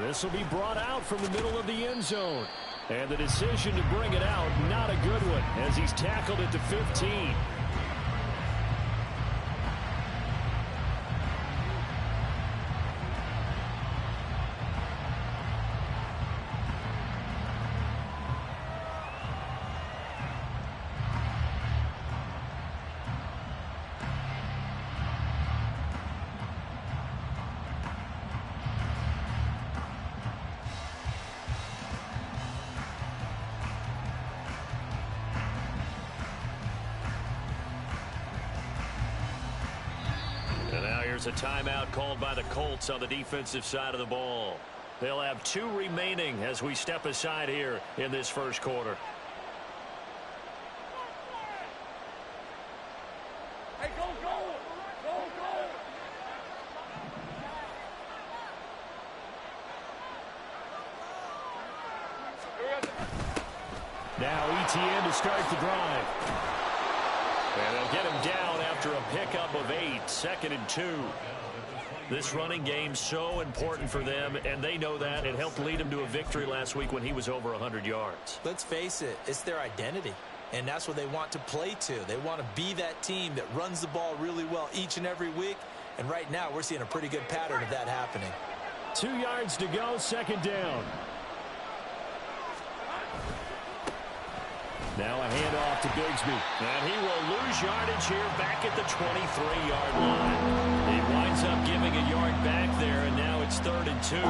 This will be brought out from the middle of the end zone. And the decision to bring it out, not a good one, as he's tackled it to 15. There's a timeout called by the Colts on the defensive side of the ball. They'll have 2 remaining as we step aside here in this first quarter. Hey, go, go! Go, go! Now ETN to start the drive. And they'll get him down after a pickup of 8, 2nd and 2. This running game so important for them, and they know that. It helped lead him to a victory last week when he was over 100 yards. Let's face it, it's their identity, and that's what they want to play to. They want to be that team that runs the ball really well each and every week, and right now we're seeing a pretty good pattern of that happening. 2 yards to go, 2nd down. Now a handoff to Bigsby. And he will lose yardage here back at the 23-yard line. He winds up giving a yard back there, and now it's 3rd and 2. We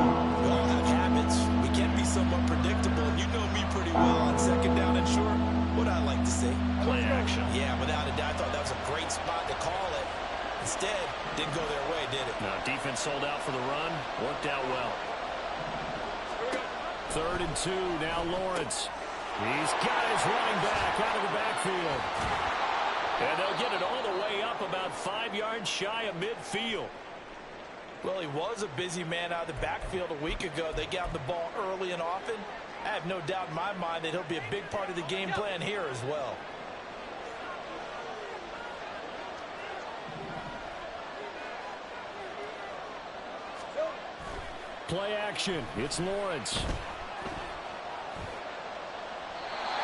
all have habits. We can be somewhat predictable. You know me pretty well on 2nd down and short. What I like to see. Play action. Yeah, without a doubt, I thought that was a great spot to call it. Instead, didn't go their way, did it? No, defense sold out for the run. Worked out well. 3rd and 2, now Lawrence. He's got his running back out of the backfield. And they'll get it all the way up about 5 yards shy of midfield. Well, he was a busy man out of the backfield a week ago. They got the ball early and often. I have no doubt in my mind that he'll be a big part of the game plan here as well. Play action. It's Lawrence.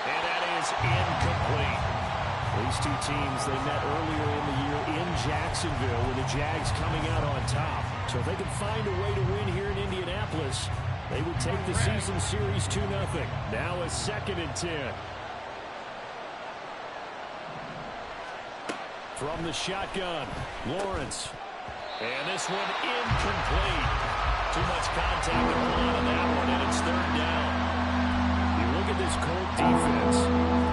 And that is incomplete. These 2 teams, they met earlier in the year in Jacksonville with the Jags coming out on top. So if they can find a way to win here in Indianapolis, they would take the season series 2-0. Now a 2nd and 10. From the shotgun, Lawrence. And this one incomplete. Too much contact to hold on to that one, and it's 3rd down. Look at this Colt defense.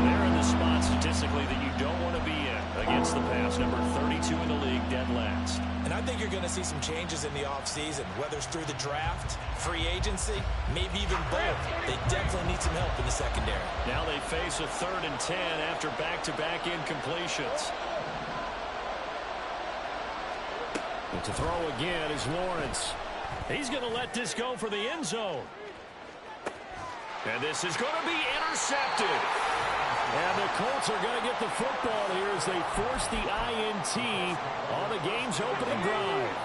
They're in the spot statistically that you don't want to be in against the pass. Number 32 in the league, dead last. And I think you're going to see some changes in the offseason, whether it's through the draft, free agency, maybe even both. They definitely need some help in the secondary. Now they face a 3rd and 10 after back-to-back incompletions. And to throw again is Lawrence. He's going to let this go for the end zone. And this is going to be intercepted. And the Colts are going to get the football here as they force the INT on the game's opening drive.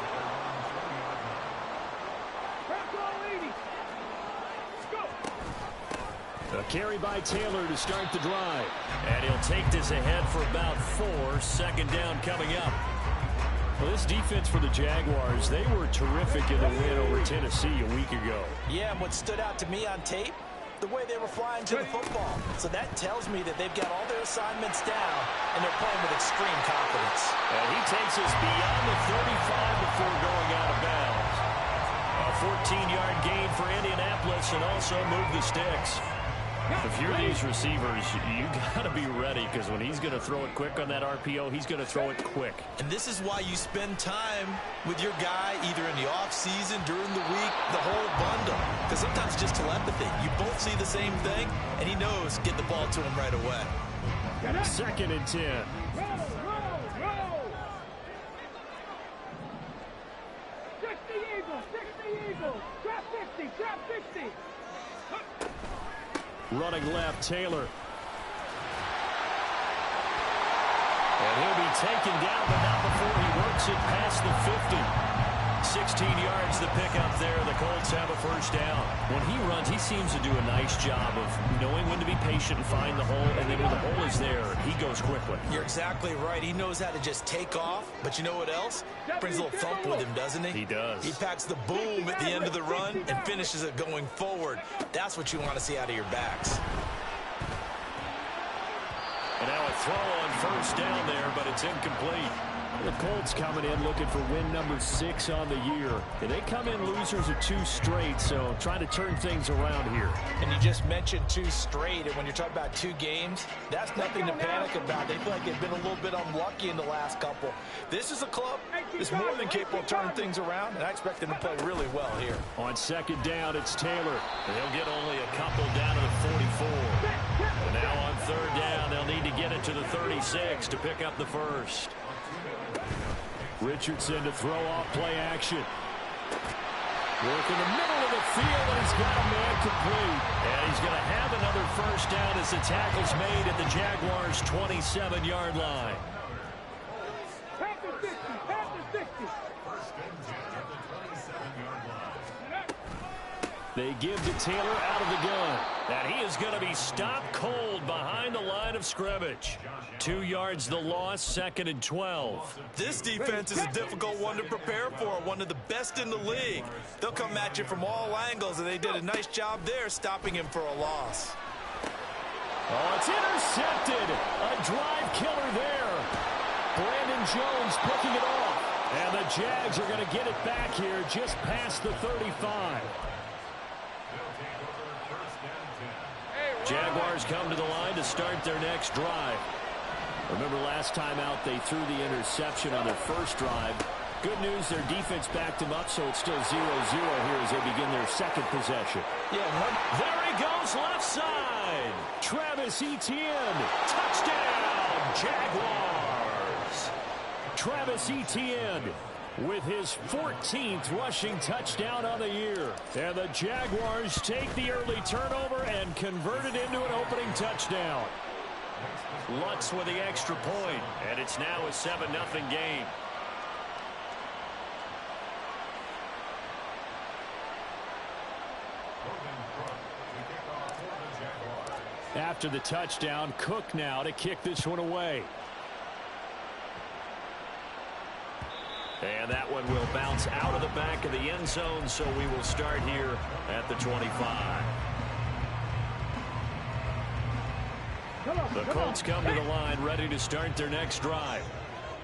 A carry by Taylor to start the drive. And he'll take this ahead for about 4. 2nd down coming up. Well, this defense for the Jaguars, they were terrific in the win over Tennessee a week ago. Yeah, and what stood out to me on tape, the way they were flying to the football. So that tells me that they've got all their assignments down, and they're playing with extreme confidence. And he takes us beyond the 35 before going out of bounds. A 14-yard gain for Indianapolis and also move the sticks. If you're these receivers, you got to be ready, because when he's going to throw it quick on that RPO, he's going to throw it quick. And this is why you spend time with your guy either in the offseason, during the week, the whole bundle. Because sometimes just telepathy. You both see the same thing, and he knows get the ball to him right away. 2nd and 10. Roll! 60 Eagles! Trap 50! Running left, Taylor. And he'll be taken down, but not before he works it past the 50. 16 yards to pick up there. The Colts have a first down. When he runs, he seems to do a nice job of knowing when to be patient and find the hole, and then when the hole is there, he goes quickly. You're exactly right. He knows how to just take off, but you know what else? Brings a little thump with him, doesn't he? He does. He packs the boom at the end of the run and finishes it going forward. That's what you want to see out of your backs. And now a throw on first down there, but it's incomplete. The Colts coming in looking for win number 6 on the year. And they come in losers of 2 straight, so trying to turn things around here. And you just mentioned 2 straight, and when you're talking about 2 games, that's nothing to panic about. They feel like they've been a little bit unlucky in the last couple. This is a club that's more than capable of turning things around, and I expect them to play really well here. On second down, it's Taylor. And he'll get only a couple down to the 44. And now on third down, they'll need to get it to the 36 to pick up the first. Richardson to throw off play action. Work in the middle of the field, and he's got a man complete. And he's going to have another first down as the tackle's made at the Jaguars' 27-yard line. Pass the 60, pass the 60. They give to Taylor out of the gun. And he is going to be stopped cold behind the line of scrimmage. 2 yards the loss, 2nd and 12. This defense is a difficult one to prepare for, one of the best in the league. They'll come at you from all angles, and they did a nice job there stopping him for a loss. Oh, it's intercepted. A drive killer there. Brandon Jones picking it off. And the Jags are going to get it back here just past the 35. Jaguars come to the line to start their next drive. Remember last time out they threw the interception on their first drive. Good news, their defense backed them up, so it's still 0-0 here as they begin their second possession. There he goes left side. Travis Etienne. Touchdown, Jaguars. Travis Etienne with his 14th rushing touchdown on the year. And the Jaguars take the early turnover and convert it into an opening touchdown. Lutz with the extra point, and it's now a 7-0 game. After the touchdown, Cook now to kick this one away. And that one will bounce out of the back of the end zone, so we will start here at the 25. The Colts come to the line ready to start their next drive.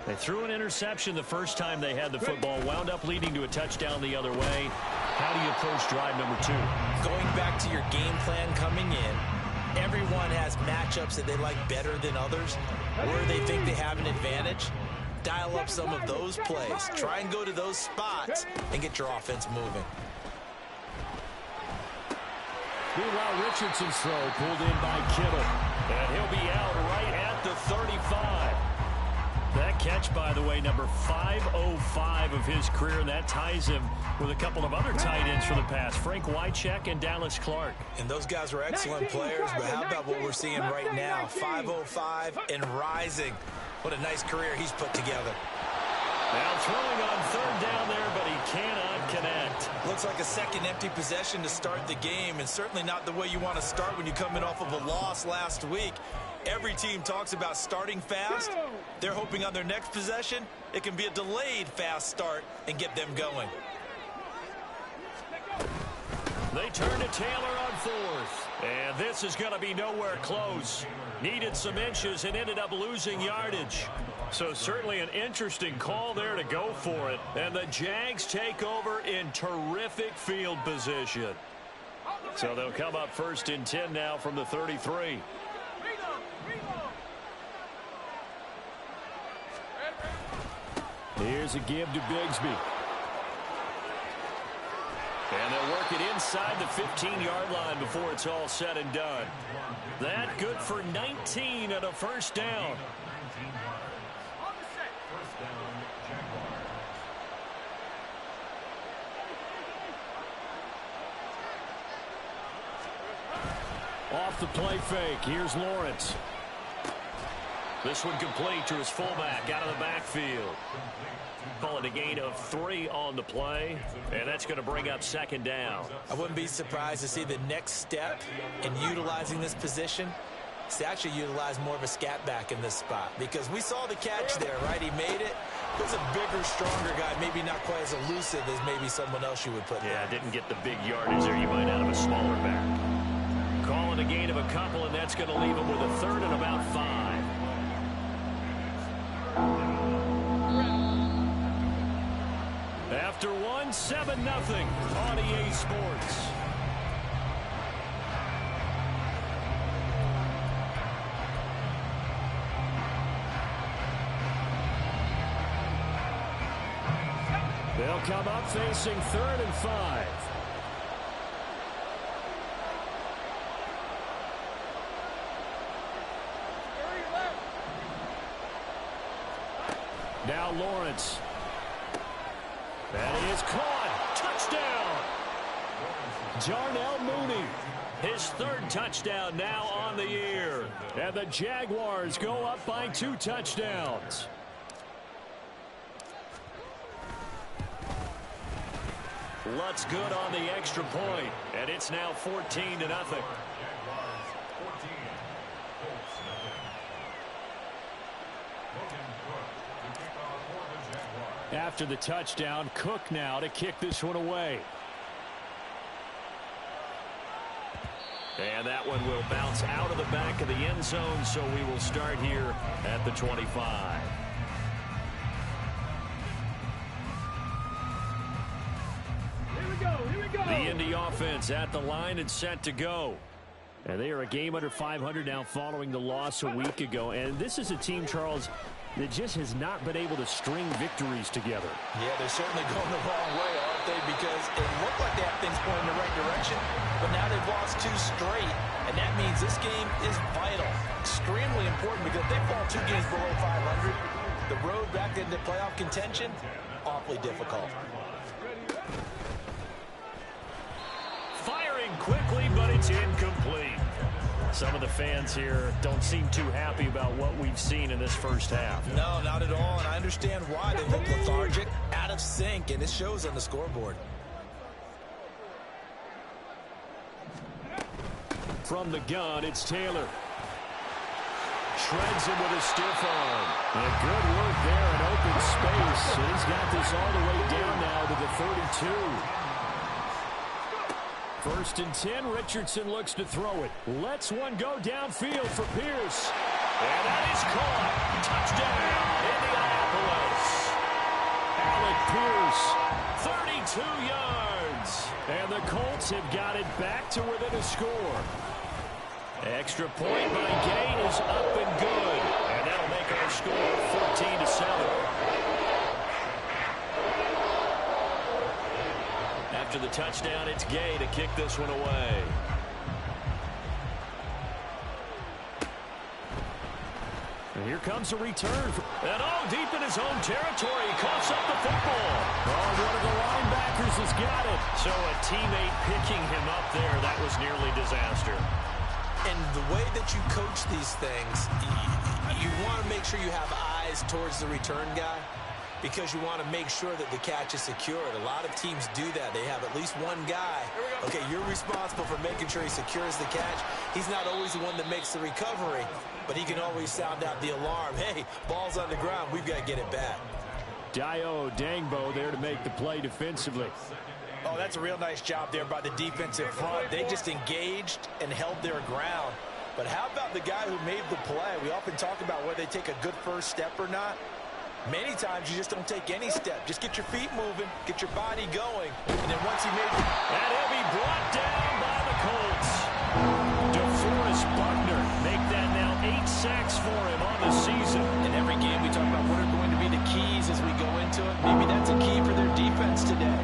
They threw an interception the first time they had the football, wound up leading to a touchdown the other way. How do you approach drive number 2? Going back to your game plan coming in, everyone has matchups that they like better than others, where they think they have an advantage. Dial up some of those plays. Try and go to those spots and get your offense moving. Meanwhile, Richardson's throw pulled in by Kittle. And he'll be out right at the 35. That catch, by the way, number 505 of his career, and that ties him with a couple of other tight ends for the past, Frank Wycheck and Dallas Clark. And those guys are excellent players, but how about what we're seeing right now? 505 and rising. What a nice career he's put together. Now throwing on third down there, but he cannot connect. Looks like a second empty possession to start the game, and certainly not the way you want to start when you come in off of a loss last week. Every team talks about starting fast. They're hoping on their next possession, it can be a delayed fast start and get them going. They turn to Taylor on fourth. And this is going to be nowhere close. Needed some inches and ended up losing yardage. So certainly an interesting call there to go for it. And the Jags take over in terrific field position. So they'll come up 1st and 10 now from the 33. Here's a give to Bigsby. And they'll work it inside the 15-yard line before it's all said and done. That good for 19 and a first down. Off the play fake, here's Lawrence. This one complete to his fullback out of the backfield. Call it a gain of 3 on the play, and that's going to bring up second down. I wouldn't be surprised to see the next step in utilizing this position is to actually utilize more of a scat back in this spot, because we saw the catch there, right? He made it. He was a bigger, stronger guy, maybe not quite as elusive as maybe someone else you would put there. Yeah, didn't get the big yardage there you might out of a smaller back. Calling a gain of a couple, and that's going to leave him with a third and about 5. After 1, 7-0 on EA Sports. They'll come up facing 3rd and 5. Now Lawrence. That is caught. Touchdown. Jarnell Mooney. His 3rd touchdown now on the year. And the Jaguars go up by 2 touchdowns. Lutz good on the extra point. And it's now 14-0. After the touchdown, Cook now to kick this one away. And that one will bounce out of the back of the end zone, so we will start here at the 25. Here we go. The Indy offense at the line and set to go. And they are a game under 500 now following the loss a week ago. And this is a team, Charles, that just has not been able to string victories together. Yeah, they're certainly going the wrong way, aren't they? Because it looked like they have things going in the right direction, but now they've lost 2 straight, and that means this game is vital, extremely important, because if they fall 2 games below 500, the road back into playoff contention, awfully difficult. Firing quickly, but it's incomplete. Some of the fans here don't seem too happy about what we've seen in this first half. No, not at all, and I understand why. They look lethargic, out of sync, and it shows on the scoreboard. From the gun, it's Taylor. Shreds him with a stiff arm. And good work there in open space. And he's got this all the way down now to the 32. 1st and 10, Richardson looks to throw it. Lets one go downfield for Pierce. And that is caught. Touchdown, Indianapolis. Alec Pierce, 32 yards. And the Colts have got it back to within a score. Extra point by Gay is up and good. And that'll make our score 14-7. After the touchdown, it's Gay to kick this one away. And here comes a return. And deep in his own territory. He coughs up the football. One of the linebackers has got it. So a teammate picking him up there. That was nearly disaster. And the way that you coach these things, you want to make sure you have eyes towards the return guy, because you want to make sure that the catch is secured. A lot of teams do that. They have at least one guy. Okay, you're responsible for making sure he secures the catch. He's not always the one that makes the recovery, but he can always sound out the alarm. Hey, ball's on the ground. We've got to get it back. Dio Dangbo there to make the play defensively. Oh, that's a real nice job there by the defensive front. They just engaged and held their ground. But how about the guy who made the play? We often talk about whether they take a good first step or not. Many times you just don't take any step. Just get your feet moving, get your body going, and then once he made it... And he'll be brought down by the Colts. DeForest Buckner make that now 8 sacks for him on the season. In every game we talk about what are going to be the keys as we go into it. Maybe that's a key for their defense today.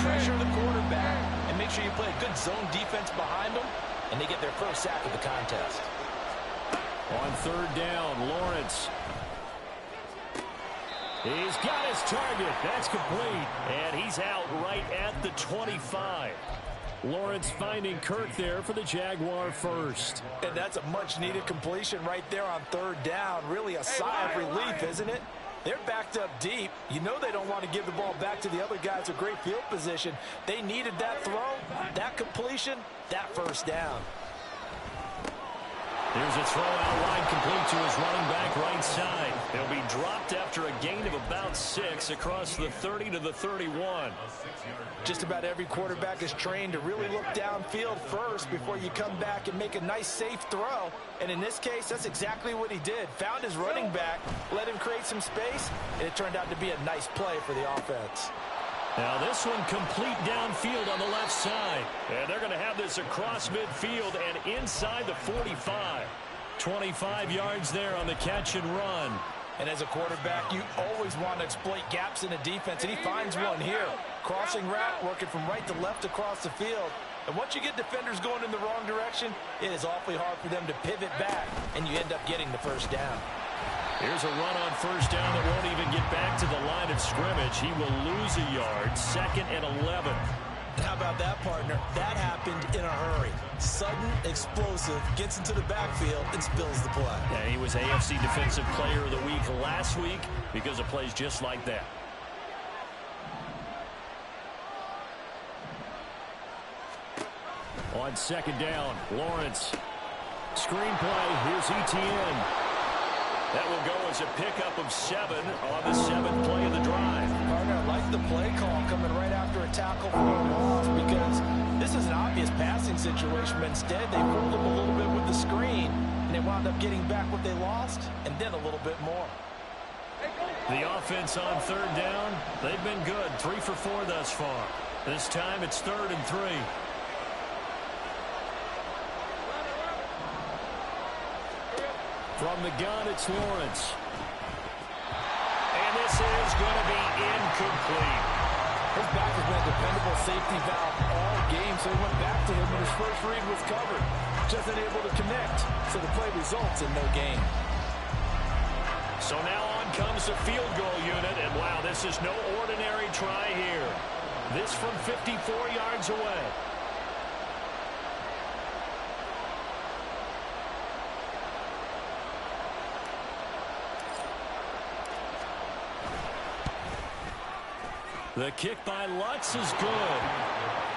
Pressure the quarterback and make sure you play a good zone defense behind them, and they get their first sack of the contest. On 3rd down, Lawrence. He's got his target. That's complete. And he's out right at the 25. Lawrence finding Kirk there for the Jaguar first. And that's a much-needed completion right there on third down. Really a sigh of relief, isn't it? They're backed up deep. You know they don't want to give the ball back to the other guys with great field position. They needed that throw, that completion, that first down. Here's a throw out wide, complete to his running back right side. He'll be dropped after a gain of about 6 across the 30 to the 31. Just about every quarterback is trained to really look downfield first before you come back and make a nice, safe throw. And in this case, that's exactly what he did. Found his running back, let him create some space, and it turned out to be a nice play for the offense. Now this one complete downfield on the left side. And they're going to have this across midfield and inside the 45. 25 yards there on the catch and run. And as a quarterback, you always want to exploit gaps in the defense, and he finds one here. Crossing route, working from right to left across the field. And once you get defenders going in the wrong direction, it is awfully hard for them to pivot back, and you end up getting the first down. Here's a run on first down that won't even get back to the line of scrimmage. He will lose a yard, 2nd and 11. How about that, partner? That happened in a hurry. Sudden, explosive, gets into the backfield and spills the play. Yeah, he was AFC Defensive Player of the Week last week because of plays just like that. On second down, Lawrence. Screenplay, here's ETN. That will go as a pickup of 7 on the 7th play of the drive. Partner, I like the play call coming right after a tackle for a loss because this is an obvious passing situation, but instead they fooled them a little bit with the screen, and they wound up getting back what they lost and then a little bit more. The offense on third down, they've been good, 3 for 4 thus far. This time it's 3rd and 3. From the gun, it's Lawrence. And this is going to be incomplete. His back has been a dependable safety valve all game, so he went back to him when his first read was covered. Just unable to connect, so the play results in no gain. So now on comes the field goal unit, and wow, this is no ordinary try here. This from 54 yards away. The kick by Lutz is good.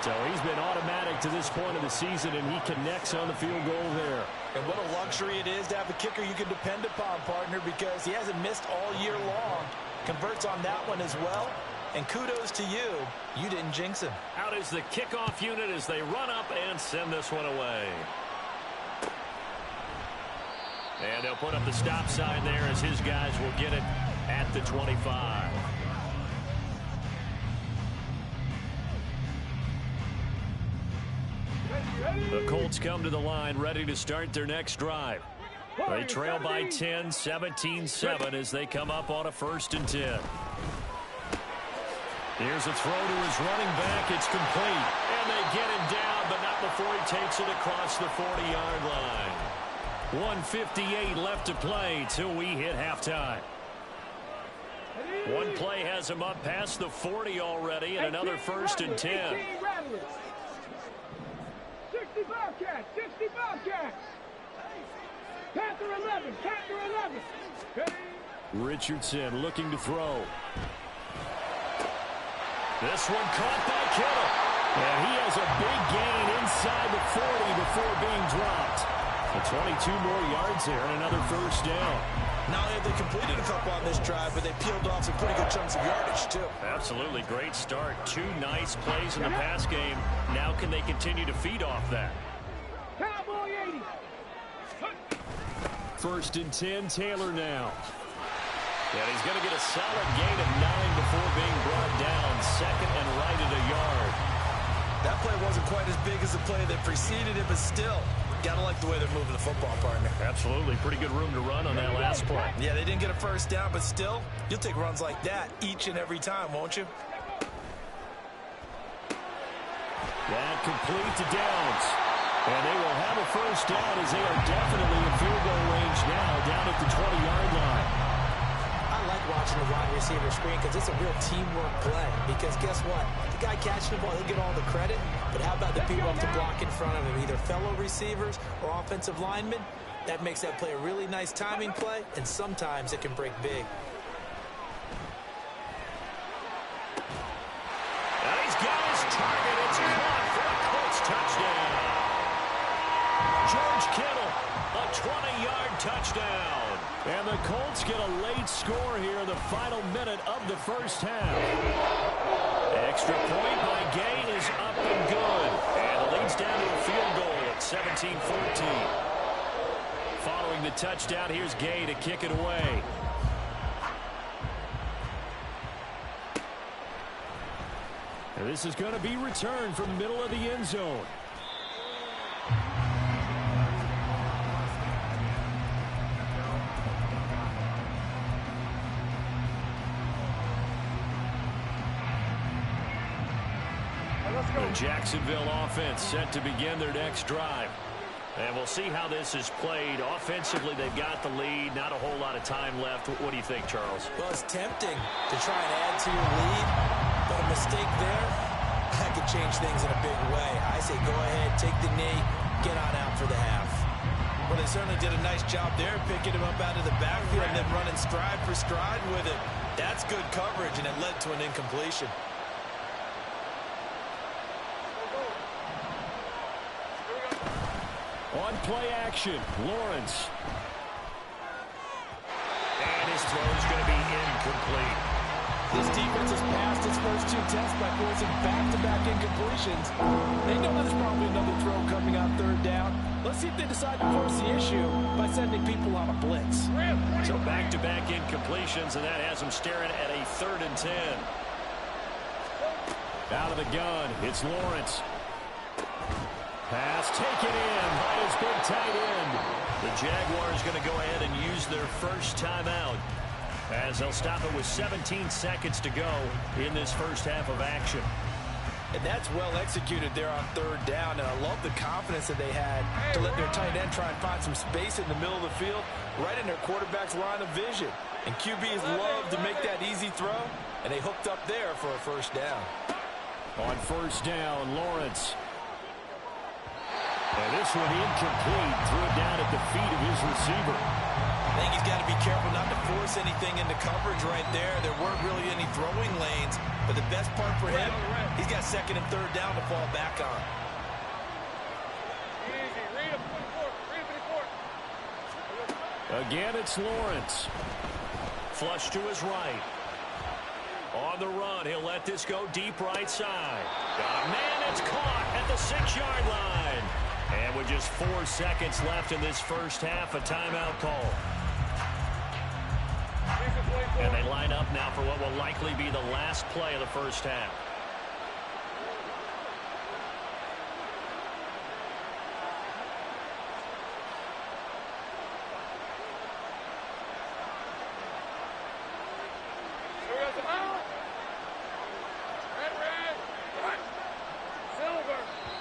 So he's been automatic to this point of the season, and he connects on the field goal there. And what a luxury it is to have a kicker you can depend upon, partner, because he hasn't missed all year long. Converts on that one as well. And kudos to you. You didn't jinx him. Out is the kickoff unit as they run up and send this one away. And they'll put up the stop sign there as his guys will get it at the 25. The Colts come to the line ready to start their next drive. They trail by 10, 17-7 as they come up on a 1st and 10. Here's a throw to his running back. It's complete. And they get him down, but not before he takes it across the 40-yard line. 1:58 left to play till we hit halftime. One play has him up past the 40 already, and another 1st and 10. 60 Bobcats, 60 Bobcats. Panther 11, Panther 11. Richardson looking to throw. This one caught by Kittle. And he has a big gain inside the 40 before being dropped. So 22 more yards there and another 1st down. Not only have they completed a couple on this drive, but they peeled off some pretty good chunks of yardage, too. Absolutely. Great start. 2 nice plays in the pass game. Now can they continue to feed off that? Cowboy 80. 1st and 10, Taylor now. And he's going to get a solid gain of 9 before being brought down. 2nd and right at a yard. That play wasn't quite as big as the play that preceded it, but still, gotta like the way they're moving the football, partner. Absolutely. Pretty good room to run on that last play. Yeah, they didn't get a 1st down, but still, you'll take runs like that each and every time, won't you? That complete to Downs. And they will have a 1st down as they are definitely in field goal range now down at the 20-yard line. I like watching the wide receiver screen because it's a real teamwork play. Because guess what? The guy catching the ball, he'll get all the credit. But how about the people up to block in front of him, either fellow receivers or offensive linemen? That makes that play a really nice timing play, and sometimes it can break big. And he's got his target. It's caught for a Colts touchdown. George Kittle, a 20-yard touchdown. And the Colts get a late score here in the final minute of the first half. Extra point by Gay is up and good. And it leads down to a field goal at 17-14. Following the touchdown, here's Gay to kick it away. And this is going to be returned from the middle of the end zone. The Jacksonville offense set to begin their next drive. And we'll see how this is played. Offensively, they've got the lead. Not a whole lot of time left. What do you think, Charles? Well, it's tempting to try and add to your lead, but a mistake there, that could change things in a big way. I say go ahead, take the knee, get on out for the half. Well, they certainly did a nice job there, picking him up out of the backfield and then running stride for stride with it. That's good coverage, and it led to an incompletion. On play action, Lawrence. And his throw is going to be incomplete. This defense has passed its first two tests by forcing back-to-back incompletions. They know there's probably another throw coming on third down. Let's see if they decide to force the issue by sending people on a blitz. So back-to-back incompletions, and that has them staring at a 3rd and 10. Out of the gun, it's Lawrence. Pass taken in by his big tight end. The Jaguars going to go ahead and use their first timeout as they'll stop it with 17 seconds to go in this first half of action. And that's well executed there on third down. And I love the confidence that they had to let their tight end try and find some space in the middle of the field, right in their quarterback's line of vision. And QBs love to make that easy throw, and they hooked up there for a first down. On first down, Lawrence. And this one incomplete. Threw it down at the feet of his receiver. I think he's got to be careful not to force anything into coverage right there. There weren't really any throwing lanes, but the best part for him, he's got 2nd and 3rd down to fall back on. Again, it's Lawrence. Flush to his right. On the run, he'll let this go deep right side. Got a man that's caught at the 6-yard line. And with just 4 seconds left in this first half, a timeout call. And they line up now for what will likely be the last play of the first half.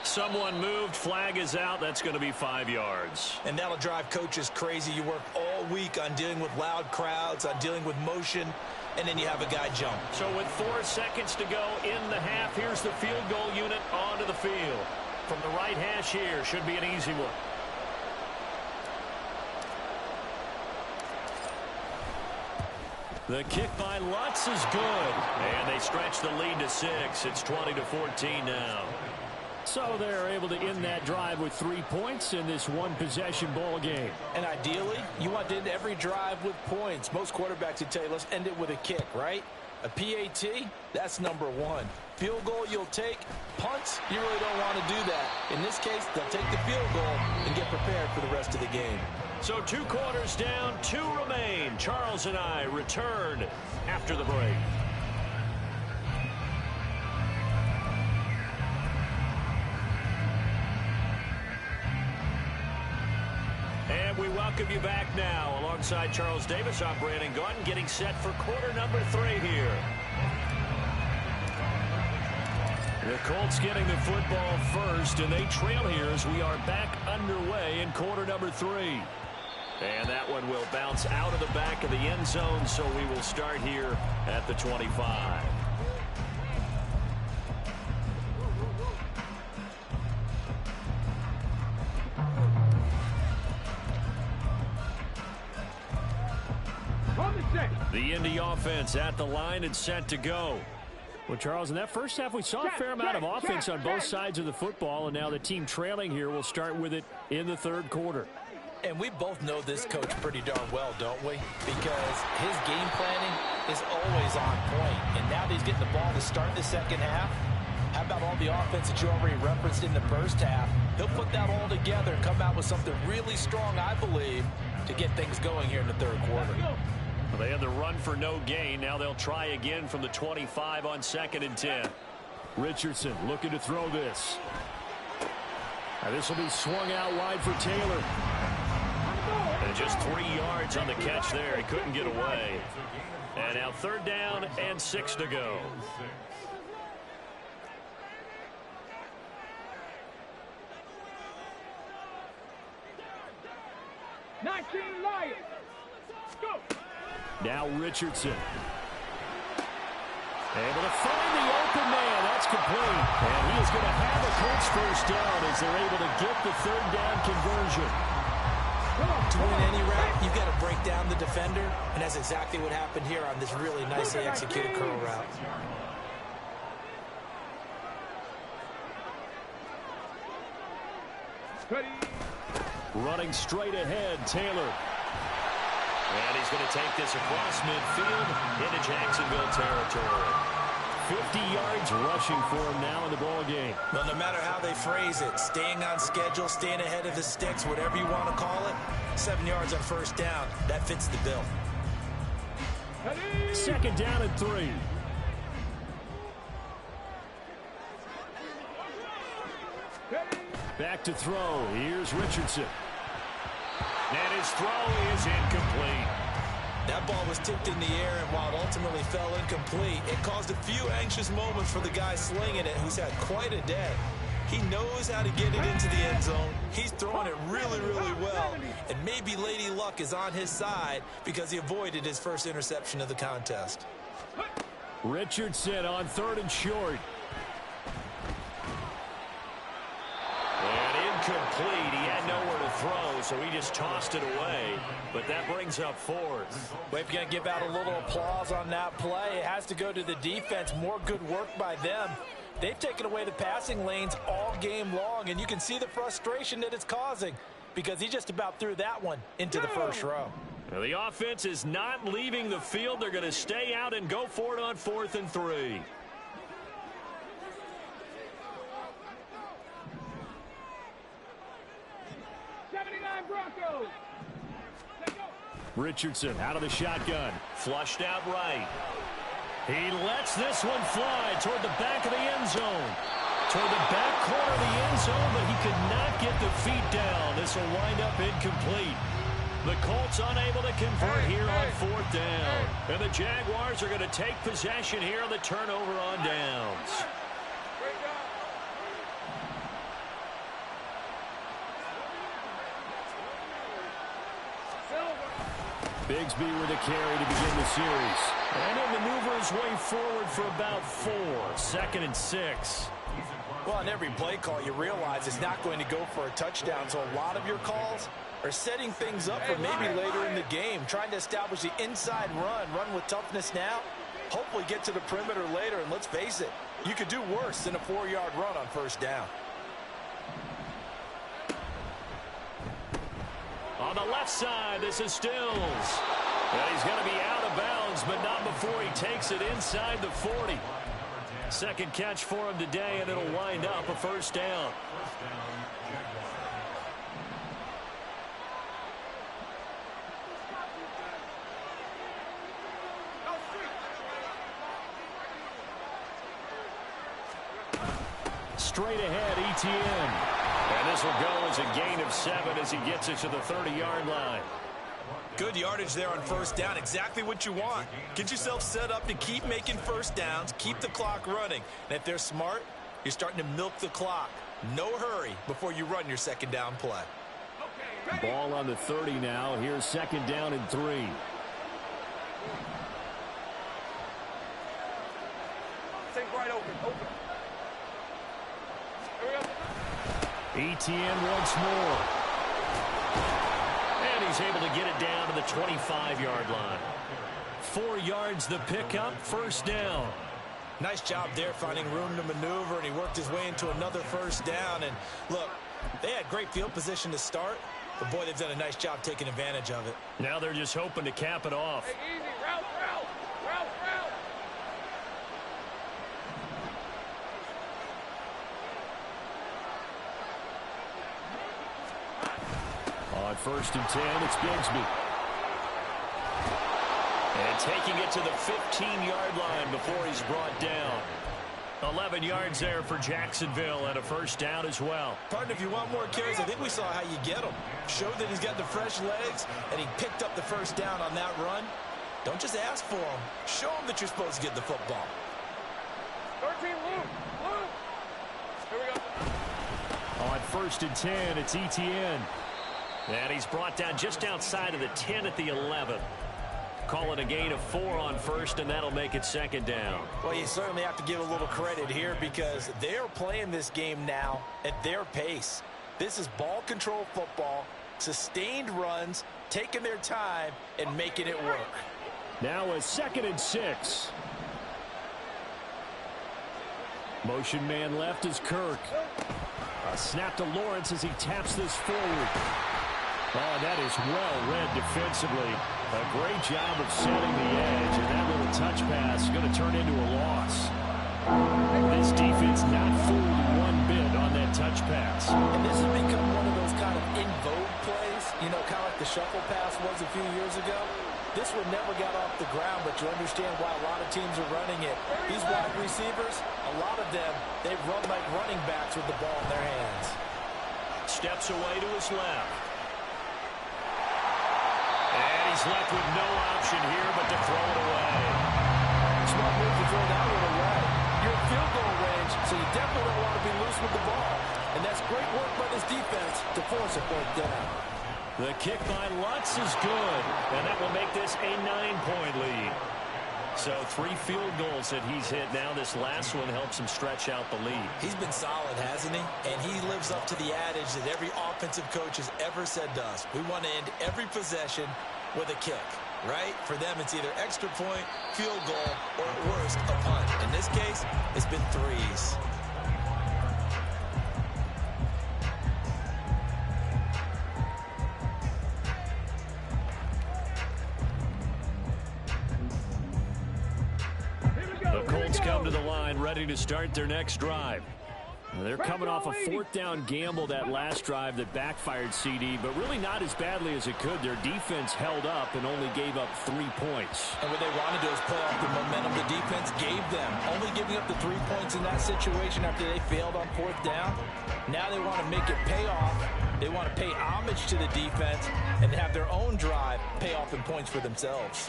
Someone moved, flag is out. That's going to be 5 yards. And that'll drive coaches crazy. You work all week on dealing with loud crowds, on dealing with motion, and then you have a guy jump. So with 4 seconds to go in the half, here's the field goal unit onto the field. From the right hash here, should be an easy one. The kick by Lutz is good. And they stretch the lead to 6. It's 20-14 now. So they're able to end that drive with 3 points in this one-possession ball game. And ideally, you want to end every drive with points. Most quarterbacks would tell you, let's end it with a kick, right? A PAT, that's number 1. Field goal you'll take. Punts, you really don't want to do that. In this case, they'll take the field goal and get prepared for the rest of the game. So 2 quarters down, 2 remain. Charles and I return after the break. And we welcome you back now. Alongside Charles Davis, I'm Brandon Gunn, getting set for quarter number 3 here. The Colts getting the football first, and they trail here as we are back underway in quarter number 3. And that one will bounce out of the back of the end zone, so we will start here at the 25. The Indy offense at the line and set to go. Well, Charles, in that first half, we saw a fair amount of offense on both sides of the football, and now the team trailing here will start with it in the third quarter. And we both know this coach pretty darn well, don't we? Because his game planning is always on point. And now that he's getting the ball to start the second half, how about all the offense that you already referenced in the first half? He'll put that all together and come out with something really strong, I believe, to get things going here in the third quarter. Well, they had the run for no gain. Now they'll try again from the 25 on 2nd and 10. Richardson looking to throw this. Now this will be swung out wide for Taylor. And just 3 yards on the catch there. He couldn't get away. And now 3rd down and 6 to go. Now Richardson. Able to find the open man. That's complete. And he is going to have a Colts first down as they're able to get the 3rd down conversion. To win any route, you've got to break down the defender, and that's exactly what happened here on this really nicely executed curl route. Running straight ahead, Taylor. And he's going to take this across midfield into Jacksonville territory. 50 yards rushing for him now in the ball game. Well, no matter how they phrase it, staying on schedule, staying ahead of the sticks, whatever you want to call it, 7 yards on 1st down, that fits the bill. 2nd down and 3. Back to throw. Here's Richardson. And his throw is incomplete. That ball was tipped in the air, and while it ultimately fell incomplete, it caused a few anxious moments for the guy slinging it, who's had quite a day. He knows how to get it into the end zone. He's throwing it really, really well. And maybe Lady Luck is on his side because he avoided his first interception of the contest. Richardson on 3rd and short. And incomplete. He had nowhere to throw, so he just tossed it away. But that brings up 4th. We're going to give out a little applause on that play. It has to go to the defense. More good work by them. They've taken away the passing lanes all game long, and you can see the frustration that it's causing because he just about threw that one into the first row. Now, the offense is not leaving the field. They're going to stay out and go for it on 4th and 3. Richardson out of the shotgun. Flushed out right. He lets this one fly toward the back of the end zone. Toward the back corner of the end zone, but he could not get the feet down. This will wind up incomplete. The Colts unable to convert here on 4th down. And the Jaguars are going to take possession here on the turnover on downs. Bigsby with a carry to begin the series. And he'll maneuver his way forward for about 4. 2nd and 6. Well, on every play call, you realize it's not going to go for a touchdown, so a lot of your calls are setting things up for maybe later in the game, trying to establish the inside run with toughness now, hopefully get to the perimeter later, and let's face it, you could do worse than a 4-yard run on 1st down. On the left side, this is Stills. And he's going to be out of bounds, but not before he takes it inside the 40. 2nd catch for him today, and it'll wind up a 1st down. Straight ahead, ETN. And this will go as a gain of 7 as he gets it to the 30-yard line. Good yardage there on 1st down. Exactly what you want. Get yourself set up to keep making 1st downs, keep the clock running. And if they're smart, you're starting to milk the clock. No hurry before you run your 2nd down play. Ball on the 30 now. Here's second down and 3. Take right open. ETN once more. And he's able to get it down to the 25-yard line. 4 yards the pickup, first down. Nice job there finding room to maneuver, and he worked his way into another first down. And look, they had great field position to start, but boy, they've done a nice job taking advantage of it. Now they're just hoping to cap it off. Hey, easy. Route. On first and 10, it's Bigsby. And taking it to the 15-yard line before he's brought down. 11 yards there for Jacksonville and a first down as well. Pardon, if you want more carries, I think we saw how you get them. Showed that he's got the fresh legs, and he picked up the first down on that run. Don't just ask for them. Show them that you're supposed to get the football. 13, Luke. Here we go. On first and 10, it's ETN. And he's brought down just outside of the 10 at the 11. Calling a gain of 4 on first, and that'll make it second down. Well, you certainly have to give a little credit here because they're playing this game now at their pace. This is ball control football, sustained runs, taking their time, and making it work. Now a second and 6. Motion man left is Kirk. A snap to Lawrence as he taps this forward. Oh, that is well read defensively. A great job of setting the edge, and that little touch pass is going to turn into a loss. This defense not fooled one bit on that touch pass. And this has become one of those kind of in vogue plays, you know, kind of like the shuffle pass was a few years ago. This one never got off the ground, but you understand why a lot of teams are running it. These wide receivers, a lot of them, they run like running backs with the ball in their hands. Steps away to his left. And he's left with no option here but to throw it away. Smart move to throw that one away. You're in field goal range, so you definitely don't want to be loose with the ball. And that's great work by this defense to force a fourth down. The kick by Lutz is good, and that will make this a 9-point lead. So 3 field goals that he's hit now. This last one helps him stretch out the lead. He's been solid, hasn't he? And he lives up to the adage that every offensive coach has ever said to us. We want to end every possession with a kick, right? For them, it's either extra point, field goal, or at worst, a punt. In this case, it's been 3s. Come to the line, ready to start their next drive. They're coming off a 4th down gamble that last drive that backfired CD, but really not as badly as it could. Their defense held up and only gave up 3 points. And what they want to do is play off the momentum the defense gave them. Only giving up the 3 points in that situation after they failed on 4th down. Now they want to make it pay off. They want to pay homage to the defense and have their own drive pay off in points for themselves.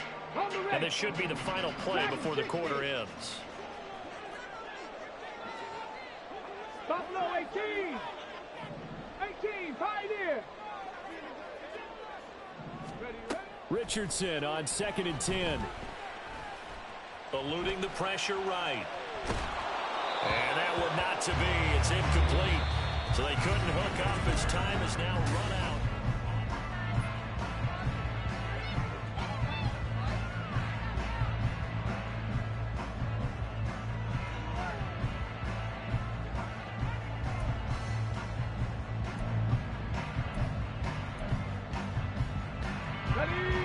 And this should be the final play before the quarter ends. Buffalo 18. 18, Pioneer. Ready. Richardson on 2nd and 10. Eluding the pressure right. And that one not to be. It's incomplete. So they couldn't hook up as time is now run out.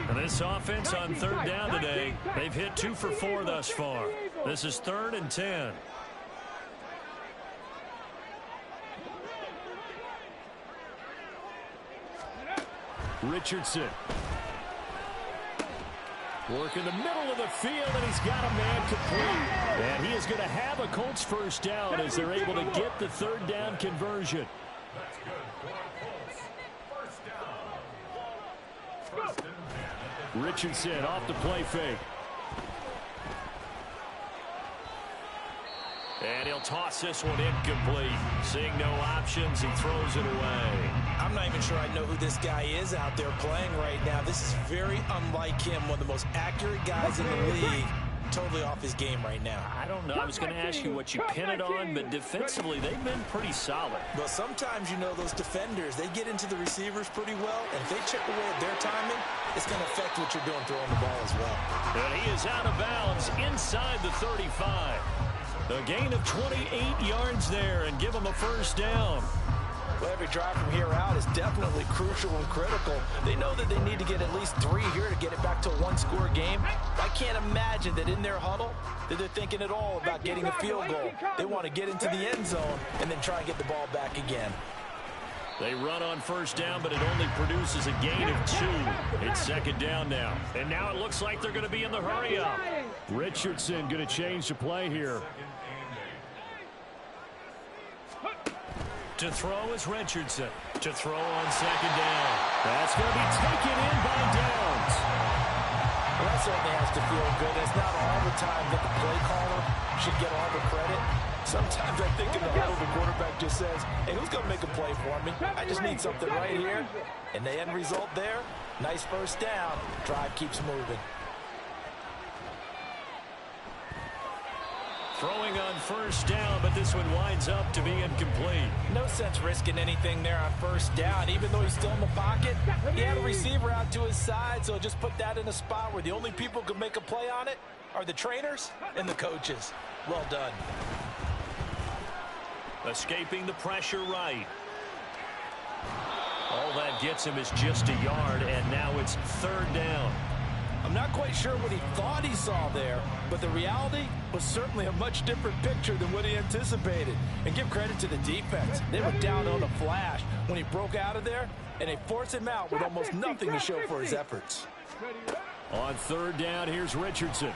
And this offense on 3rd down today, they've hit 2 for 4 thus far. This is 3rd and 10. Richardson. Work in the middle of the field, and he's got a man complete. And he is going to have a Colts first down as they're able to get the 3rd down conversion. Richardson off the play fake. And he'll toss this one incomplete. Seeing no options, he throws it away. I'm not even sure I know who this guy is out there playing right now. This is very unlike him, one of the most accurate guys in the league. Totally off his game right now. I don't know. I was going to ask you what you pin it on, but defensively, they've been pretty solid. Well, sometimes, you know, those defenders, they get into the receivers pretty well, and if they chip away at their timing, it's going to affect what you're doing throwing the ball as well. And he is out of bounds inside the 35. A gain of 28 yards there and give him a first down. Well, every drive from here out is definitely crucial and critical. They know that they need to get at least 3 here to get it back to a one-score game. I can't imagine that in their huddle that they're thinking at all about getting a field goal. They want to get into the end zone and then try and get the ball back again. They run on first down, but it only produces a gain of 2. It's second down now. And now it looks like they're going to be in the hurry-up. Richardson going to change the play here. To throw is Richardson. To throw on second down. That's going to be taken in by Downs. Well, that certainly has to feel good. It's not all the time that the play caller should get all the credit. Sometimes I think in the huddle, the quarterback just says, hey, who's going to make a play for me? I just need something right here. And the end result there, nice first down. Drive keeps moving. Throwing on first down, but this one winds up to be incomplete. No sense risking anything there on first down. Even though he's still in the pocket, he had a receiver out to his side, so just put that in a spot where the only people who can make a play on it are the trainers and the coaches. Well done. Escaping the pressure right. All that gets him is just a yard, and now it's third down. I'm not quite sure what he thought he saw there, but the reality was certainly a much different picture than what he anticipated. And give credit to the defense. They were down on a flash when he broke out of there, and they forced him out with almost nothing to show for his efforts. On third down, here's Richardson.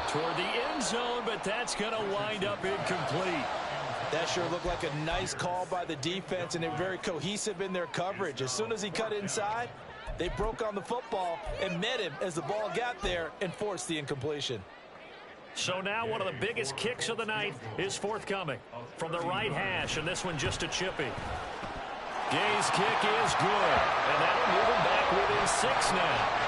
Toward the end zone, but that's going to wind up incomplete. That sure looked like a nice call by the defense, and they're very cohesive in their coverage. As soon as he cut inside, they broke on the football and met him as the ball got there and forced the incompletion. So now one of the biggest kicks of the night is forthcoming from the right hash, and this one just a chippy. Gay's kick is good, and that'll move him back within 6 now.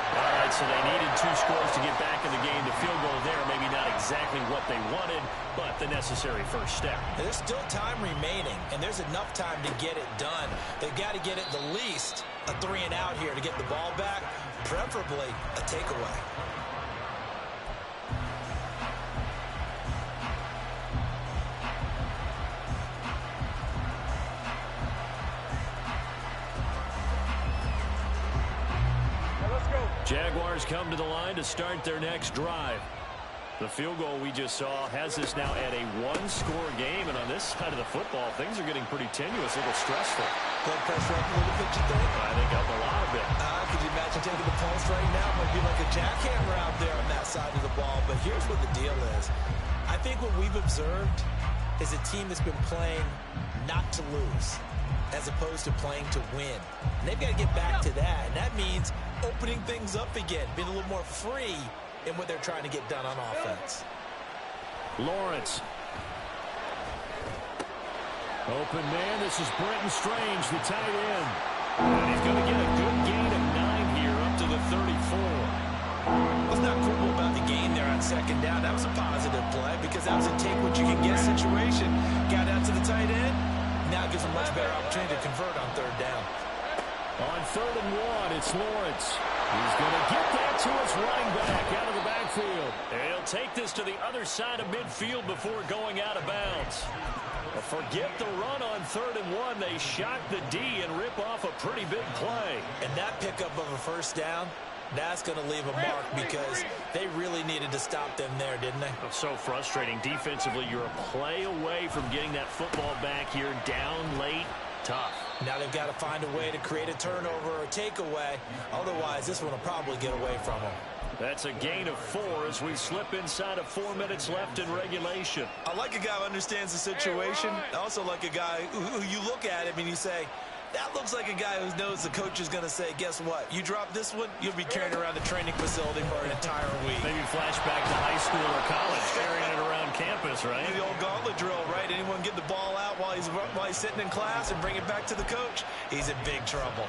All right, so they needed 2 scores to get back in the game. The field goal there, maybe not exactly what they wanted, but the necessary first step. There's still time remaining, and there's enough time to get it done. They've got to get at the least a 3-and-out here to get the ball back, preferably a takeaway. Jaguars come to the line to start their next drive. The field goal we just saw has us now at a 1-score game, and on this side of the football, things are getting pretty tenuous, a little stressful. Blood pressure up a little bit, you think? I think up a lot of it. Could you imagine taking the pulse right now? It might be like a jackhammer out there on that side of the ball, but here's what the deal is. I think what we've observed is a team that's been playing not to lose as opposed to playing to win. And they've got to get back to that, and that means opening things up again, being a little more free in what they're trying to get done on offense. Lawrence. Open man, this is Brenton Strange, the tight end. And he's going to get a good gain of 9 here up to the 34. What's not cool about the gain there on second down? That was a positive play because that was a take-what-you-can-get situation. Got out to the tight end. Now it gives him a much better opportunity to convert on third down. On 3rd and 1, it's Lawrence. He's going to get that to his running back out of the backfield. And he'll take this to the other side of midfield before going out of bounds. But forget the run on 3rd and 1. They shock the D and rip off a pretty big play. And that pickup of a first down, that's going to leave a mark because they really needed to stop them there, didn't they? It's so frustrating. Defensively, you're a play away from getting that football back here down late. Tough. Now they've got to find a way to create a turnover or a takeaway. Otherwise, this one will probably get away from them. That's a gain of 4 as we slip inside of 4 minutes left in regulation. I like a guy who understands the situation. I also like a guy who you look at him and you say, that looks like a guy who knows the coach is going to say, guess what? You drop this one, you'll be carrying around the training facility for an entire week. Maybe flashback to high school or college, carrying it around campus, right? The old gauntlet drill, right? Anyone get the ball out while he's sitting in class and bring it back to the coach, he's in big trouble.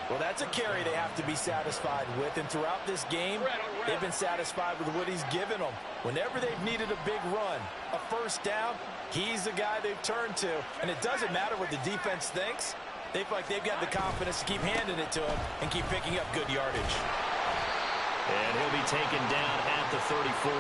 Well, that's a carry they have to be satisfied with, and throughout this game, they've been satisfied with what he's given them. Whenever they've needed a big run, a first down, he's the guy they've turned to, and it doesn't matter what the defense thinks. They feel like they've got the confidence to keep handing it to him and keep picking up good yardage. And he'll be taken down at the 34.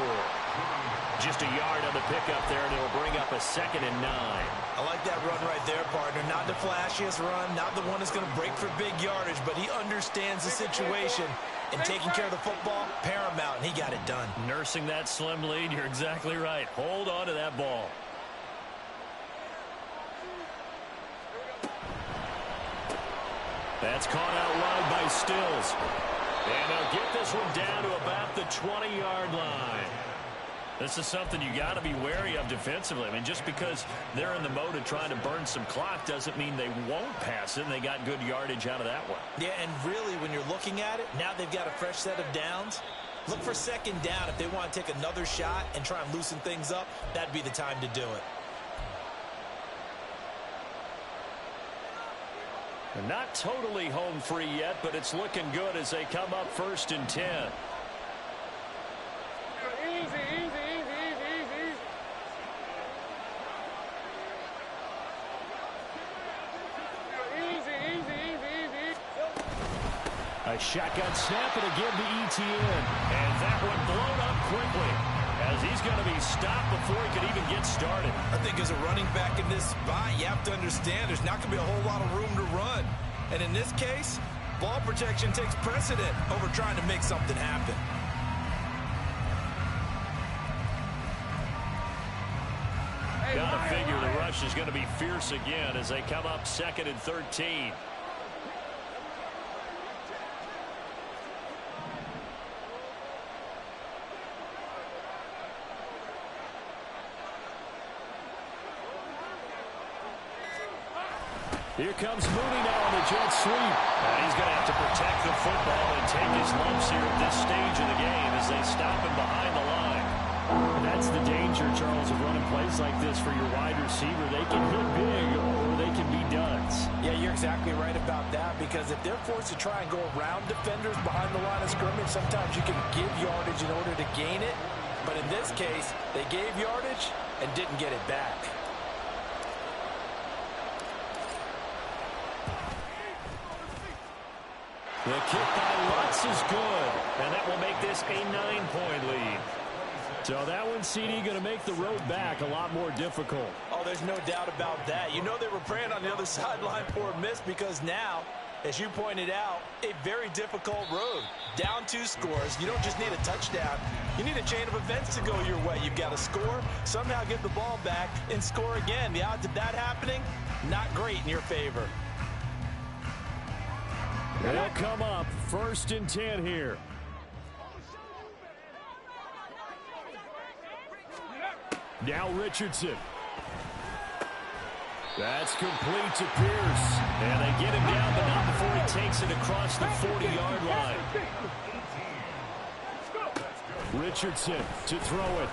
Just a yard on the pickup there, and it'll bring up a 2nd and 9. I like that run right there, partner. Not the flashiest run, not the one that's going to break for big yardage, but he understands the situation, and taking care of the football, paramount, and he got it done. Nursing that slim lead, you're exactly right. Hold on to that ball. That's caught out wide by Stills. And they'll get this one down to about the 20-yard line. This is something you got to be wary of defensively. I mean, just because they're in the mode of trying to burn some clock doesn't mean they won't pass it, and they got good yardage out of that one. Yeah, and really, when you're looking at it, now they've got a fresh set of downs. Look for 2nd down. If they want to take another shot and try and loosen things up, that'd be the time to do it. They're not totally home free yet, but it's looking good as they come up 1st and 10. Easy, easy, easy, easy, easy. Easy, easy, easy, easy. A shotgun snap and again to ETN. And that one blown up quickly as he's going to be stopped before he could even get started. I think as a running back in this spot, you have to understand there's not going to be a whole lot of room to run. And in this case, ball protection takes precedent over trying to make something happen. Got to figure the rush is going to be fierce again as they come up 2nd and 13. Here comes Mooney now on the jet sweep. And he's going to have to protect the football and take his lumps here at this stage of the game as they stop him behind the line. And that's the danger, Charles, of running plays like this for your wide receiver. They can hit big or they can be duds. Yeah, you're exactly right about that, because if they're forced to try and go around defenders behind the line of scrimmage, sometimes you can give yardage in order to gain it. But in this case, they gave yardage and didn't get it back. The kick by Lutz is good, and that will make this a 9-point lead. So that one, CD, going to make the road back a lot more difficult. Oh, there's no doubt about that. You know they were praying on the other sideline for a miss, because now, as you pointed out, a very difficult road. Down 2 scores. You don't just need a touchdown. You need a chain of events to go your way. You've got to score, somehow get the ball back, and score again. The odds of that happening, not great in your favor. They'll come up 1st and 10 here. Now Richardson. That's complete to Pierce. And they get him down, but not before he takes it across the 40-yard line. Richardson to throw it.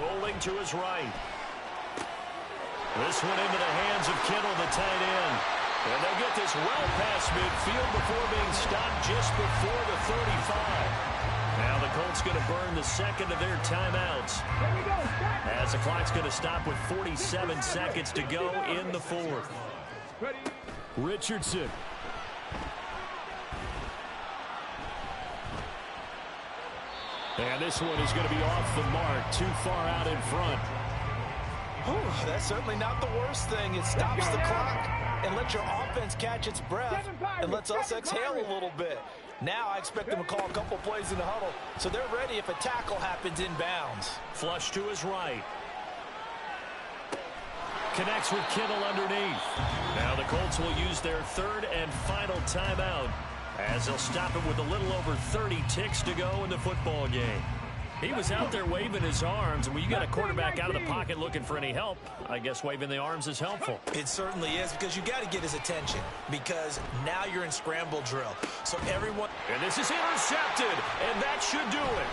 Rolling to his right. This one into the hands of Kittle, the tight end. And they'll get this well past midfield before being stopped just before the 35. Now the Colts going to burn the 2nd of their timeouts as the clock's going to stop with 47 seconds to go in the 4th. Richardson. And this one is going to be off the mark, too far out in front. Whew, that's certainly not the worst thing. It stops the clock and lets your offense catch its breath and lets us exhale a little bit. Now I expect them to call a couple plays in the huddle, so they're ready if a tackle happens inbounds. Flush to his right. Connects with Kittle underneath. Now the Colts will use their 3rd and final timeout as they'll stop it with a little over 30 ticks to go in the football game. He was out there waving his arms, and when you got a quarterback out of the pocket looking for any help, I guess waving the arms is helpful. It certainly is, because you got to get his attention, because now you're in scramble drill. So everyone... And this is intercepted, and that should do it.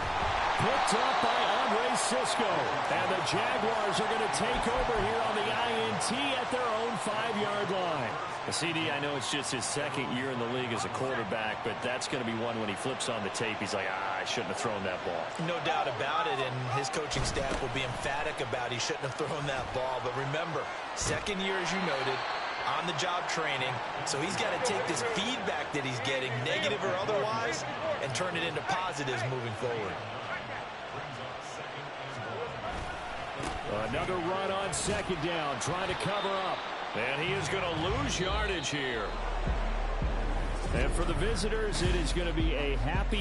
picked up by Andre Cisco. And the Jaguars are going to take over here on the INT at their own 5-yard line. CD, I know it's just his second year in the league as a quarterback, but that's going to be one when he flips on the tape, he's like, I shouldn't have thrown that ball. No doubt about it, and his coaching staff will be emphatic about he shouldn't have thrown that ball. But remember, second year, as you noted, on-the-job training, so he's got to take this feedback that he's getting, negative or otherwise, and turn it into positives moving forward. Another run on second down, trying to cover up. And he is going to lose yardage here. And for the visitors, it is going to be a happy